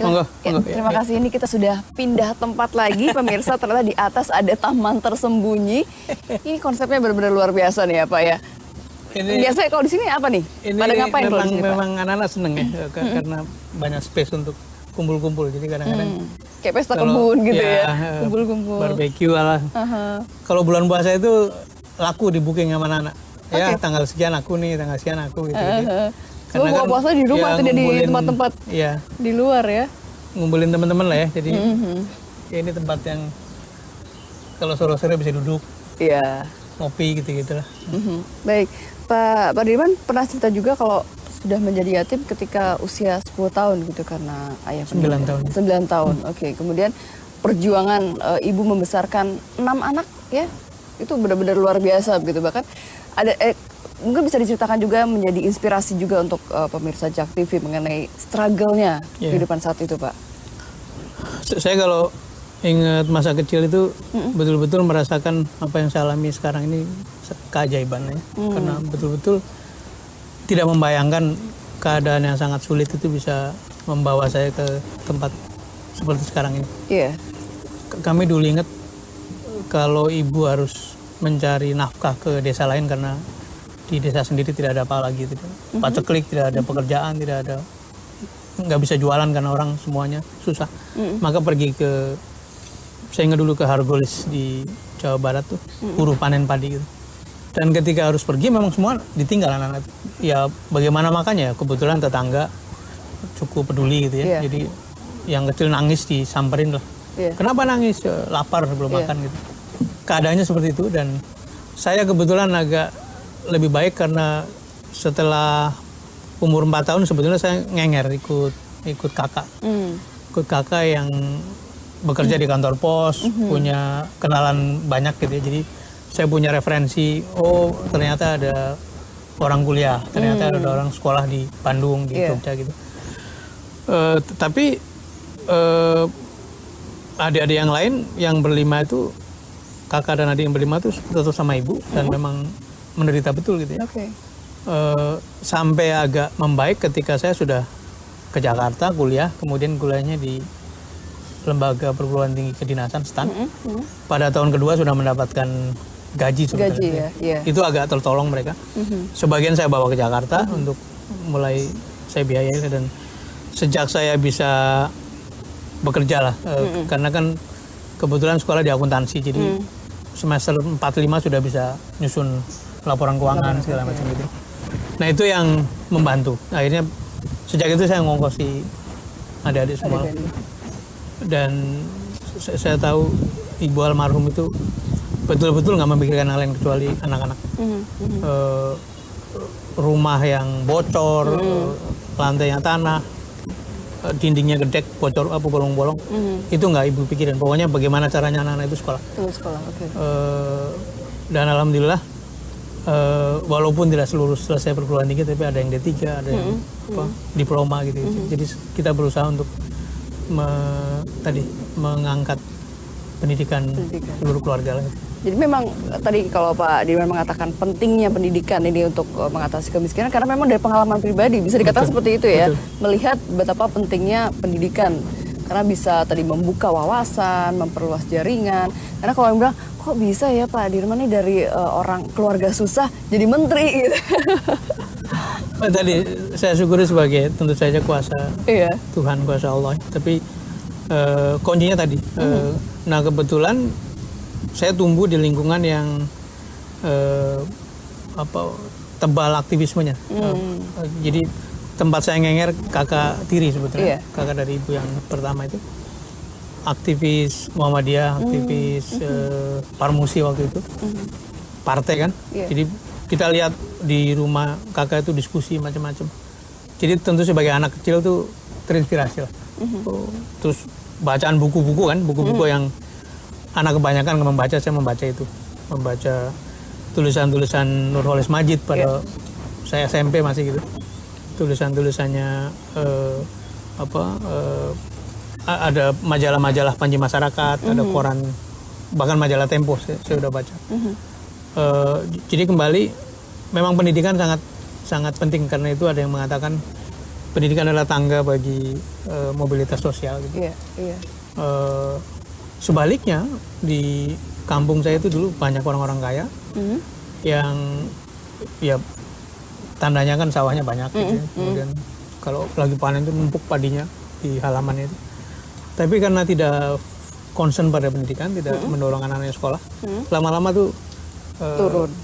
Monggo. Terima kasih. Ini kita sudah pindah tempat lagi, pemirsa. Ternyata di atas ada taman tersembunyi. Ini konsepnya benar-benar luar biasa nih ya Pak ya. Biasanya kalau di sini apa nih? Pada ngapain kalau di sini, Pak? Memang anak-anak seneng ya, karena banyak space untuk kumpul-kumpul. Jadi kadang-kadang kayak pesta kebun gitu ya, kumpul-kumpul. Barbecue lah. Kalau bulan puasa itu laku di booking sama anak-anak. Ya tanggal sekian aku nih, tanggal sekian aku gitu. Karena buka puasa di rumah, tidak di tempat-tempat di luar ya. Ngumpulin teman-teman lah ya. Jadi ya ini tempat yang kalau sore-sore bisa duduk. Iya. Ngopi gitu-gitu lah. Baik, Pak Dirman pernah cerita juga kalau sudah menjadi yatim ketika usia 10 tahun gitu karena ayah 9 tahun. 9 tahun. Oke, kemudian perjuangan ibu membesarkan 6 anak ya. Itu benar-benar luar biasa begitu. Bahkan ada mungkin bisa diceritakan juga menjadi inspirasi juga untuk pemirsa JAK TV mengenai struggle-nya kehidupan saat itu, Pak. Saya kalau ingat masa kecil itu betul-betul merasakan apa yang saya alami sekarang ini keajaiban ya. Karena betul-betul tidak membayangkan keadaan yang sangat sulit itu bisa membawa saya ke tempat seperti sekarang ini. Iya. Kami dulu ingat kalau ibu harus mencari nafkah ke desa lain karena di desa sendiri tidak ada apa lagi, paceklik, tidak ada pekerjaan, nggak bisa jualan karena orang semuanya susah. Maka pergi ke, saya ingat dulu ke Hargolis di Jawa Barat tuh, buruh panen padi gitu. Dan ketika harus pergi memang semua ditinggal anak-anak. Ya bagaimana makanya, kebetulan tetangga cukup peduli gitu ya. Jadi yang kecil nangis disamperin lah. Kenapa nangis? Lapar belum makan gitu. Keadaannya seperti itu dan saya kebetulan agak lebih baik karena setelah umur 4 tahun sebetulnya saya ngenger ikut kakak. Ikut kakak yang bekerja di kantor pos, punya kenalan banyak gitu ya. Jadi saya punya referensi, oh ternyata ada orang kuliah, ternyata ada orang sekolah di Bandung, di Jogja gitu. Tapi adik-adik yang lain yang berlima itu, kakak dan adik yang berlima itu tetap sama ibu dan memang menderita betul gitu ya. Sampai agak membaik ketika saya sudah ke Jakarta kuliah, kemudian kuliahnya di Lembaga Perguruan Tinggi Kedinasan STAN. Pada tahun kedua sudah mendapatkan gaji sebetulnya. Itu agak tertolong mereka. Sebagian saya bawa ke Jakarta untuk mulai saya biayai dan sejak saya bisa bekerja lah, karena kan kebetulan sekolah di akuntansi, jadi semester 4-5 sudah bisa nyusun laporan keuangan segala macam gitu. Nah itu yang membantu. Akhirnya sejak itu saya ngongkosi adik-adik semua. Dan saya tahu ibu almarhum itu betul-betul nggak memikirkan hal lain kecuali anak-anak. Rumah yang bocor, lantainya tanah, dindingnya gedek, bocor apa bolong-bolong, itu nggak ibu pikirin. Pokoknya bagaimana caranya anak-anak itu sekolah. Dan alhamdulillah, walaupun tidak seluruh selesai perguruan tinggi, tapi ada yang D3, ada yang diploma gitu. Jadi kita berusaha untuk mengangkat pendidikan seluruh keluarga lah. Jadi memang tadi kalau Pak Dirman mengatakan pentingnya pendidikan ini untuk mengatasi kemiskinan, karena memang dari pengalaman pribadi bisa dikatakan seperti itu ya, melihat betapa pentingnya pendidikan karena bisa tadi membuka wawasan, memperluas jaringan. Karena kalau yang bilang kok bisa ya Pak Dirman ini dari orang keluarga susah jadi menteri gitu. Tadi saya syukuri sebagai tentu saja kuasa Tuhan, kuasa Allah. Tapi kuncinya tadi, nah kebetulan saya tumbuh di lingkungan yang tebal aktivismenya. Jadi tempat saya ngenger kakak tiri sebetulnya, kakak dari ibu yang pertama itu aktivis Muhammadiyah, aktivis Parmusi waktu itu, partai kan. Jadi kita lihat di rumah kakak itu diskusi macam-macam. Jadi tentu sebagai anak kecil tuh terinspirasi lah. Terus bacaan buku-buku kan, buku-buku yang anak kebanyakan nggak membaca, saya membaca itu. Membaca tulisan-tulisan Nurholis Majid pada saya SMP masih gitu. Tulisan-tulisannya ada majalah-majalah Panji Masyarakat, ada koran, bahkan majalah Tempo saya udah baca. Jadi kembali memang pendidikan sangat penting karena itu ada yang mengatakan pendidikan adalah tangga bagi mobilitas sosial gitu. Iya, iya. Sebaliknya di kampung saya itu dulu banyak orang-orang kaya yang ya tandanya kan sawahnya banyak gitu ya. Kemudian kalau lagi panen itu numpuk padinya di halamannya itu. Tapi karena tidak concern pada pendidikan, tidak mendorong anak-anaknya sekolah, lama-lama tuh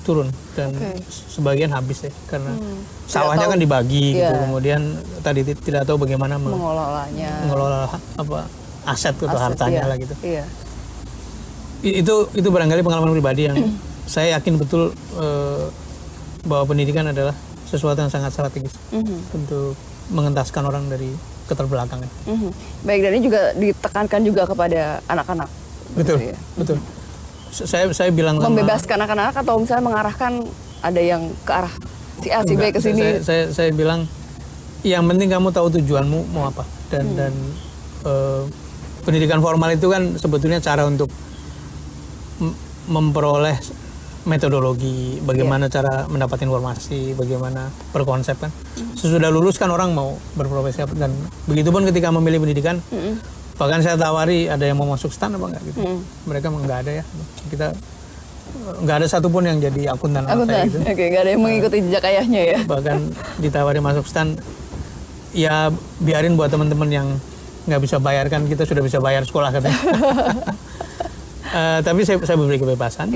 turun dan sebagian habis ya karena sawahnya kan dibagi gitu. Kemudian tadi tidak tahu bagaimana mengelola apa aset atau hartanya lah gitu. Iya. Itu barangkali pengalaman pribadi yang saya yakin betul bahwa pendidikan adalah sesuatu yang sangat strategis untuk mengentaskan orang dari keterbelakangan. Baik, dan ini juga ditekankan juga kepada anak-anak. Betul, gitu ya. betul. Saya bilang membebaskan anak-anak atau misalnya mengarahkan ada yang ke arah si A, si B ke sini. Saya bilang yang penting kamu tahu tujuanmu mau apa dan pendidikan formal itu kan sebetulnya cara untuk memperoleh metodologi, bagaimana cara mendapat informasi, bagaimana berkonsep kan. Sesudah lulus kan orang mau berprofesi apa, dan begitupun ketika memilih pendidikan. Bahkan saya tawari ada yang mau masuk STAN apa enggak gitu. Mereka nggak ada ya. Kita nggak ada satupun yang jadi akuntan saya gitu. Oke, nggak ada yang mengikuti jejak ayahnya ya. Bahkan ditawari masuk STAN, ya biarin buat teman-teman yang nggak bisa bayar, kan kita sudah bisa bayar sekolah katanya. Tapi saya beri kebebasan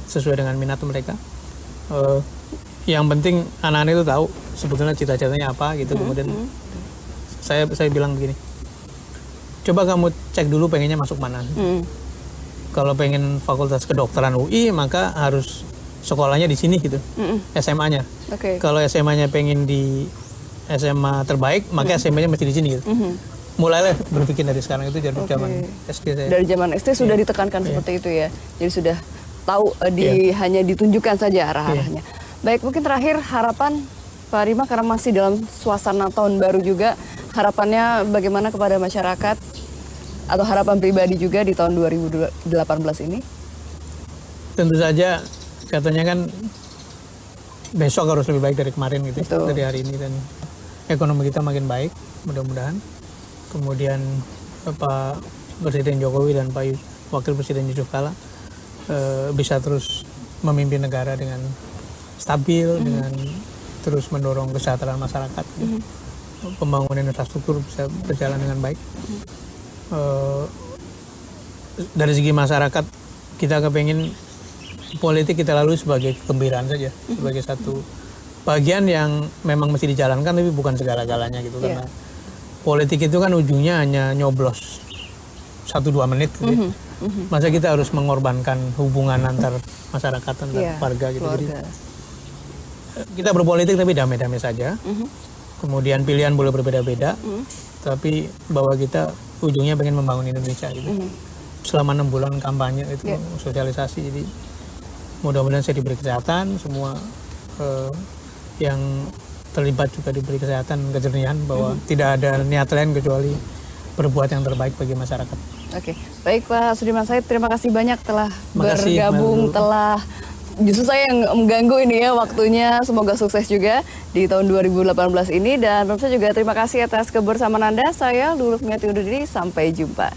sesuai dengan minat mereka. Yang penting anak-anak itu tahu sebetulnya cita-citanya apa gitu. Kemudian saya bilang begini, coba kamu cek dulu pengennya masuk mana. Kalau pengen fakultas kedokteran UI maka harus sekolahnya di sini gitu, SMA-nya. Kalau SMA-nya pengen di SMA terbaik maka SMA-nya mesti di sini gitu. Mulailah berpikir dari sekarang, itu dari zaman SD saya. Dari zaman SD sudah ditekankan seperti itu ya. Jadi sudah tahu hanya ditunjukkan saja arah-arahnya. Baik, mungkin terakhir harapan Pak Rima, karena masih dalam suasana tahun baru juga, harapannya bagaimana kepada masyarakat atau harapan pribadi juga di tahun 2018 ini? Tentu saja katanya kan besok harus lebih baik dari kemarin gitu, dari hari ini, dan ekonomi kita makin baik mudah-mudahan. Kemudian Pak Presiden Jokowi dan Pak Wakil Presiden Yusuf Kala bisa terus memimpin negara dengan stabil, dengan terus mendorong kesejahteraan masyarakat, pembangunan infrastruktur bisa berjalan dengan baik. Dari segi masyarakat, kita kepengen politik kita lalui sebagai kegembiraan saja, sebagai satu bagian yang memang mesti dijalankan, tapi bukan segala-galanya gitu. Karena politik itu kan ujungnya hanya nyoblos 1-2 menit gitu. Masa kita harus mengorbankan hubungan antar masyarakat, antar warga gitu. Jadi kita berpolitik tapi damai-damai saja. Kemudian pilihan boleh berbeda-beda, tapi bahwa kita ujungnya pengen membangun Indonesia gitu. Selama 6 bulan kampanye itu sosialisasi, jadi mudah-mudahan saya diberi kesehatan, semua yang terlibat juga diberi kesehatan, kejernihan, bahwa tidak ada niat lain kecuali berbuat yang terbaik bagi masyarakat. Oke, baik Pak Sudirman Said, terima kasih banyak telah bergabung, telah justru saya yang mengganggu ini ya waktunya. Semoga sukses juga di tahun 2018 ini, dan pemirsa juga terima kasih atas kebersamaan Anda. Saya Lulu Miati undur diri, sampai jumpa.